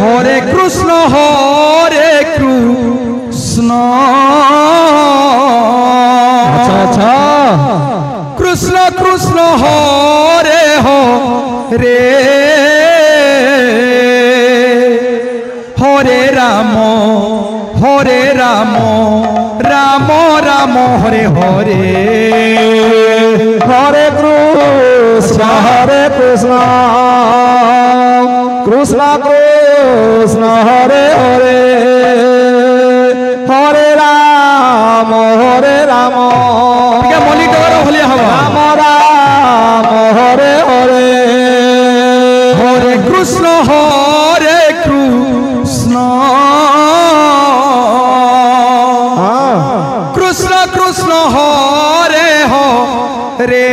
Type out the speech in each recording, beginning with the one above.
हरे कृष्ण अच्छा अच्छा कृष्ण कृष्ण हरे हरे हरे राम राम राम हरे हरे हरे कृष्ण कृष्ण कृष्ण हरे हरे हरे राम मलिटर हले राम राम हरे हरे हरे कृष्ण कृष्ण कृष्ण हरे हरे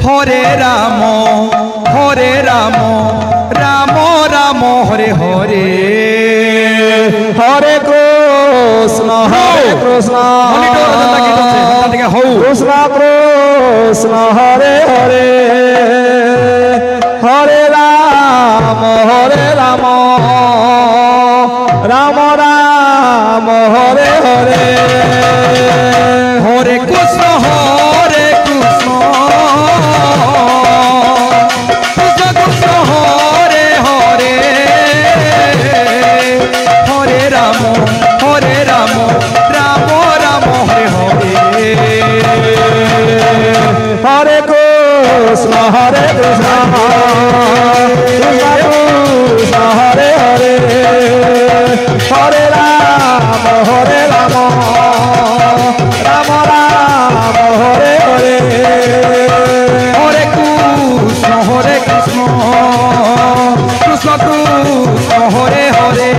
हरे राम राम राम हरे हरे हरे कृष्ण कृष्ण कृष्ण हरे हरे हरे राम राम राम हरे हरे हरे कृष्ण कृष्ण कृष्ण हरे हरे हरे राम राम राम हरे हरे हरे कृष्ण कृष्ण हरे हरे हरे राम राम राम हरे हरे हरे कृष्ण कृष्ण कृष्ण हरे हरे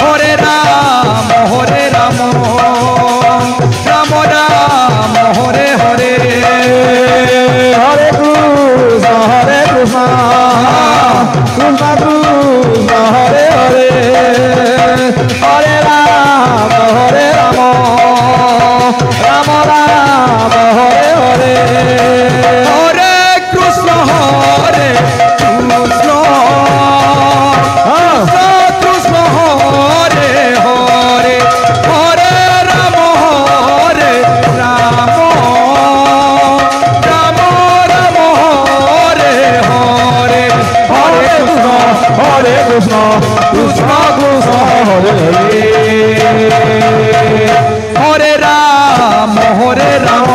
हरे राम राम राम हरे हरे हरे कृष्ण कृष्ण कृष्ण हरे हरे हरे राम राम राम हरे हरे हरे कृष्ण कृष्ण हरे हरे हरे राम राम राम हरे हरे हरे कृष्ण कृष्ण कृष्ण हरे हरे हरे राम